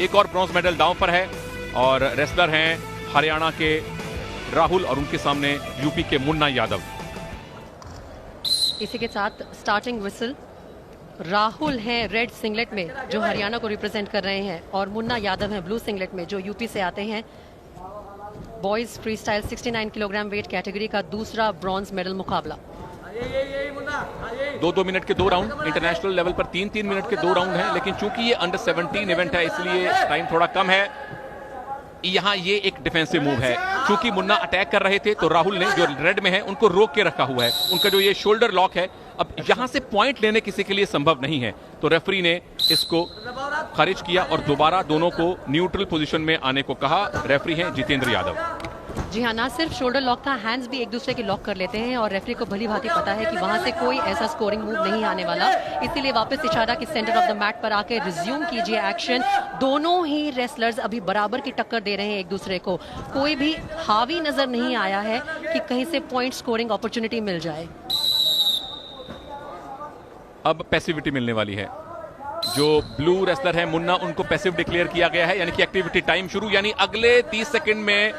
एक और bronze medal दांव पर है और रेसलर हैं हरियाणा के राहुल और उनके सामने यूपी के मुन्ना यादव। इसी के साथ स्टार्टिंग विसल। राहुल हैं रेड सिंगलेट में जो हरियाणा को रिप्रेजेंट कर रहे हैं और मुन्ना यादव हैं ब्लू सिंगलेट में जो यूपी से आते हैं। Boys free style 69 kilogram weight category का दूसरा ब्रॉन्ज मेडल मुकाबला। 2-2 मिनट के 2 राउंड, इंटरनेशनल लेवल पर 3-3 मिनट के 2 राउंड हैं, लेकिन चूंकि ये अंडर 17 इवेंट है इसलिए टाइम थोड़ा कम है। यहाँ ये एक डिफेंसिव मूव है, चूंकि मुन्ना अटैक कर रहे थे तो राहुल ने जो रेड में है उनको रोक के रखा हुआ है। उनका जो ये शोल्डर लॉक है, अब यहां से पॉइंट लेने किसी के लिए संभव नहीं है, तो रेफरी ने इसको खारिज किया और दोबारा दोनों को न्यूट्रल पोजीशन में आने को कहा। रेफरी हैं जितेंद्र यादव। जी हाँ, ना सिर्फ शोल्डर लॉक था, हैंड्स भी एक दूसरे के लॉक कर लेते हैं और रेफरी को भली भांति पता है कि वहां से कोई ऐसा स्कोरिंग मूव नहीं आने वाला, इसीलिए वापस इशारा कि सेंटर ऑफ द मैट पर आके रिज्यूम कीजिए एक्शन। दोनों ही रेसलर्स अभी बराबर की टक्कर दे रहे हैं एक दूसरे को, कोई भी हावी नजर नहीं आया है कि कहीं से पॉइंट स्कोरिंग अपॉर्चुनिटी मिल जाए। अब पैसिविटी मिलने वाली है। जो ब्लू रेसलर है मुन्ना, उनको पैसिव डिक्लेयर किया गया है, यानी कि एक्टिविटी टाइम शुरू, यानी अगले 30 सेकंड में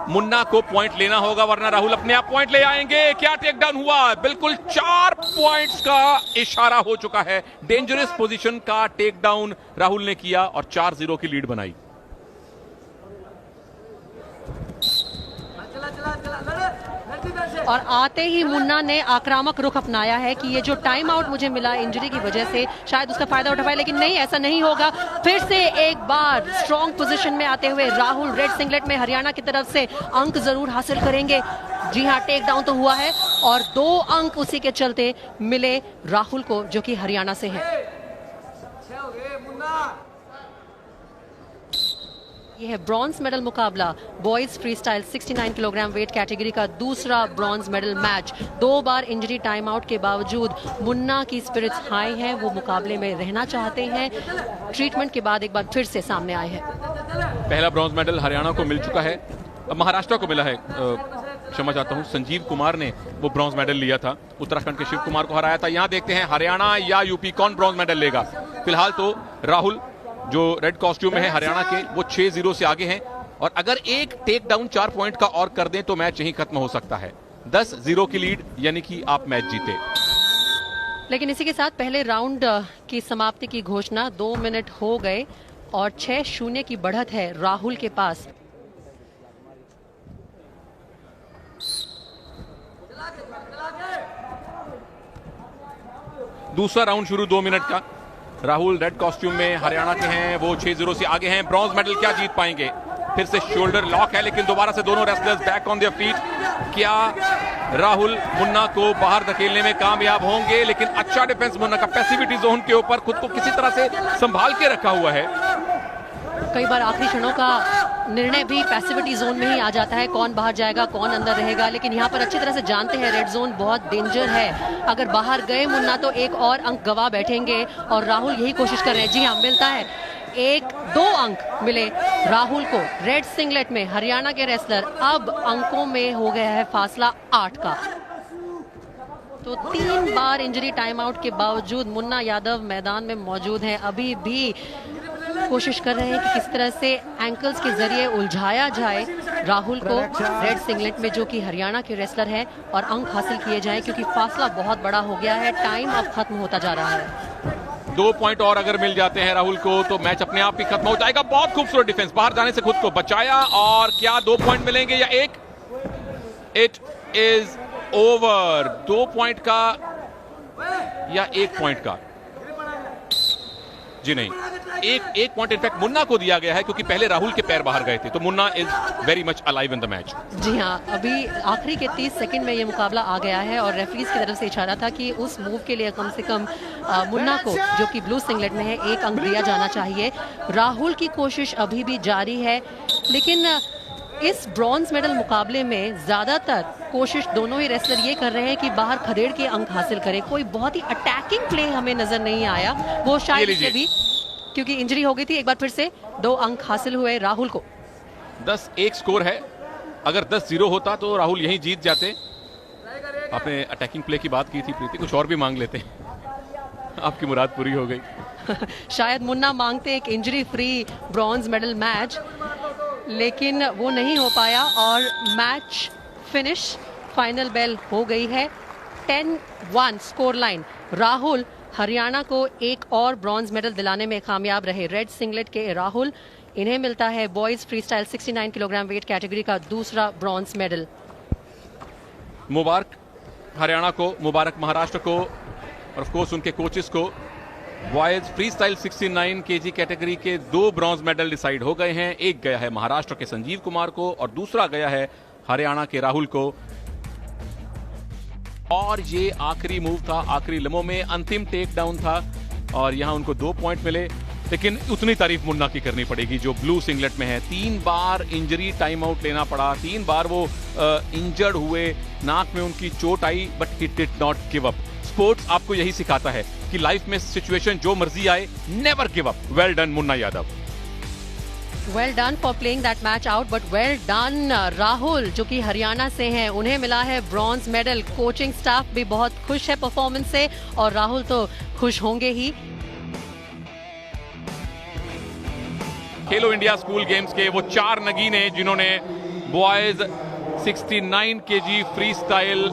मुन्ना को पॉइंट लेना होगा वरना राहुल अपने आप पॉइंट ले आएंगे। क्या टेकडाउन हुआ? बिल्कुल 4 पॉइंट्स का इशारा हो चुका है। डेंजरस पोजीशन का टेकडाउन राहुल ने किया और 4-0 की लीड बनाई। और आते ही मुन्ना ने आक्रामक रुख अपनाया है कि ये जो टाइम आउट मुझे मिला इंजरी की वजह से शायद उसका फायदा उठा पाए, लेकिन नहीं, ऐसा नहीं होगा। फिर से एक बार स्ट्रॉन्ग पोजीशन में आते हुए राहुल रेड सिंगलेट में हरियाणा की तरफ से अंक जरूर हासिल करेंगे। जी हाँ, टेक डाउन तो हुआ है और 2 अंक उसी के चलते मिले राहुल को जो कि हरियाणा से है। यह है ब्रॉन्ज मेडल मुकाबला, boys free style 69 kilogram weight category का दूसरा ब्रॉन्ज मेडल मैच। 2 बार इंजरी टाइम आउट के बावजूद मुन्ना की स्पिरिट्स हाई हैं, वो मुकाबले में रहना चाहते हैं। ट्रीटमेंट के बाद एक बार फिर से सामने आए हैं। पहला ब्रॉन्ज मेडल हरियाणा को मिल चुका है, अब महाराष्ट्र को मिला है। क्षमा चाहता हूं, संजीव कुमार ने वो ब्रॉन्ज मेडल लिया था, उत्तराखंड के शिव कुमार को हराया था। यहां देखते हैं हरियाणा या यूपी कौन ब्रॉन्ज मेडल लेगा। फिलहाल तो राहुल जो रेड कॉस्ट्यूम में है हरियाणा के, वो 6-0 से आगे हैं और अगर एक टेक डाउन 4 पॉइंट का और कर दें तो मैच यहीं खत्म हो सकता है। 10-0 की लीड, यानी कि आप मैच जीते। लेकिन इसी के साथ पहले राउंड की समाप्ति की घोषणा। 2 मिनट हो गए और 6-0 की बढ़त है राहुल के पास। दूसरा राउंड शुरू 2 मिनट का। राहुल रेड कॉस्ट्यूम में हरियाणा के हैं, वो 6-0 से आगे हैं। ब्रॉन्ज मेडल क्या जीत पाएंगे? फिर से शोल्डर लॉक है, लेकिन दोबारा से दोनों wrestlers back on their feet. क्या राहुल मुन्ना को बाहर धकेलने में कामयाब होंगे? लेकिन अच्छा डिफेंस मुन्ना का, पैसिविटी जोन के ऊपर खुद को किसी तरह से संभाल के रखा हुआ है। कई बार आखिरी क्षणों का निर्णय भी पैसिविटी जोन में ही आ जाता है, कौन बाहर जाएगा कौन अंदर रहेगा, लेकिन यहाँ पर अच्छी तरह से जानते हैं रेड जोन बहुत डेंजर है। अगर बाहर गए मुन्ना तो एक और अंक गवा बैठेंगे और राहुल यही कोशिश कर रहे हैं। जी हाँ, मिलता है 1-2 अंक मिले राहुल को रेड सिंगलेट में। हरियाणा के रेसलर अब अंकों में हो गया है फासला 8 का। तो 3 बार इंजरी टाइम आउट के बावजूद मुन्ना यादव मैदान में मौजूद हैं, अभी भी कोशिश कर रहे हैं कि किस तरह से एंकल्स के जरिए उलझाया जाए राहुल को रेड सिंगलेट में जो कि हरियाणा के रेसलर है और अंक हासिल किए जाएं, क्योंकि फासला बहुत बड़ा हो गया है, टाइम अब खत्म होता जा रहा है। 2 पॉइंट और अगर मिल जाते हैं राहुल को तो मैच अपने आप ही खत्म हो जाएगा। बहुत खूबसूरत डिफेंस, बाहर जाने से खुद को बचाया। और क्या 2 पॉइंट मिलेंगे या 1? It is over. 2 पॉइंट का या 1 पॉइंट का? जी नहीं, एक पॉइंट इनफैक्ट मुन्ना को दिया गया है, क्योंकि पहले राहुल के पैर बाहर गए थे, तो Munna is very much alive in the match. जी हाँ, अभी आखिरी के 30 सेकंड में ये मुकाबला आ गया है और रेफरीज की तरफ से इशारा था कि उस मूव के लिए कम से कम मुन्ना को, जो कि ब्लू सिंगलेट में है, 1 अंक दिया जाना चाहिए। राहुल की कोशिश अभी भी जारी है, लेकिन इस ब्रॉन्ज मेडल मुकाबले में ज्यादातर कोशिश दोनों ही रेसलर ये कर रहे हैं कि बाहर खदेड़ के अंक हासिल करें। कोई बहुत ही अटैकिंग प्ले हमें नजर नहीं आया, वो शायद से भी क्योंकि इंजरी हो गई थी। एक बार फिर से 2 अंक हासिल हुए राहुल को। 10-1 स्कोर है। अगर 10-0 होता तो राहुल यहीं जीत जाते। आपने अटैकिंग प्ले की बात की थी प्रीति, कुछ और भी मांग लेते। आपकी मुराद पूरी हो गई। शायद मुन्ना मांगते एक injury free bronze medal match, लेकिन वो नहीं हो पाया और मैच फिनिश, फाइनल बेल हो गई है। 10-1 स्कोर लाइन। राहुल हरियाणा को एक और ब्रॉन्ज मेडल दिलाने में कामयाब रहे। रेड सिंगलेट के राहुल, इन्हें मिलता है boys freestyle 69 kilogram weight category का दूसरा ब्रॉन्ज मेडल। मुबारक हरियाणा को, मुबारक महाराष्ट्र को और ऑफ कोर्स उनके कोचेस को। बॉयज फ्रीस्टाइल 69 केजी कैटेगरी के 2 ब्रॉन्ज मेडल डिसाइड हो गए हैं। एक गया है महाराष्ट्र के संजीव कुमार को और दूसरा गया है हरियाणा के राहुल को। और ये आखिरी मूव था, आखिरी लम्हों में अंतिम टेक डाउन था और यहां उनको 2 पॉइंट मिले। लेकिन उतनी तारीफ मुन्ना की करनी पड़ेगी जो ब्लू सिंगलेट में है। 3 बार इंजरी टाइम आउट लेना पड़ा, 3 बार वो इंजर्ड हुए, नाक में उनकी चोट आई, but he did not give up. Sports आपको यही सिखाता है कि लाइफ में सिचुएशन जो मर्जी आए, never give up. Well done Munna Yadav. Well done for playing that match out, but well done Rahul जो कि हरियाणा से हैं, उन्हें मिला है ब्रॉन्ज मेडल। कोचिंग स्टाफ भी बहुत खुश है परफॉर्मेंस से और राहुल तो खुश होंगे ही। खेलो इंडिया स्कूल गेम्स के वो 4 नगीने जिन्होंने बॉयज 69 केजी फ्री स्टाइल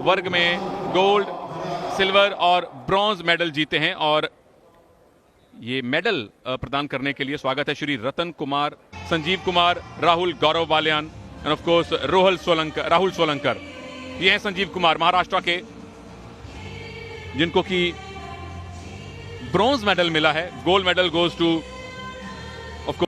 वर्ग में गोल्ड, सिल्वर और ब्रॉन्ज मेडल जीते हैं। और ये मेडल प्रदान करने के लिए स्वागत है Shri Ratan Kumar, Sanjeev Kumar, Rahul Gaurav Baliyan and of course Rahul Solankar. ये हैं संजीव कुमार महाराष्ट्र के, जिनको कि ब्रॉन्ज मेडल मिला है। Gold medal goes to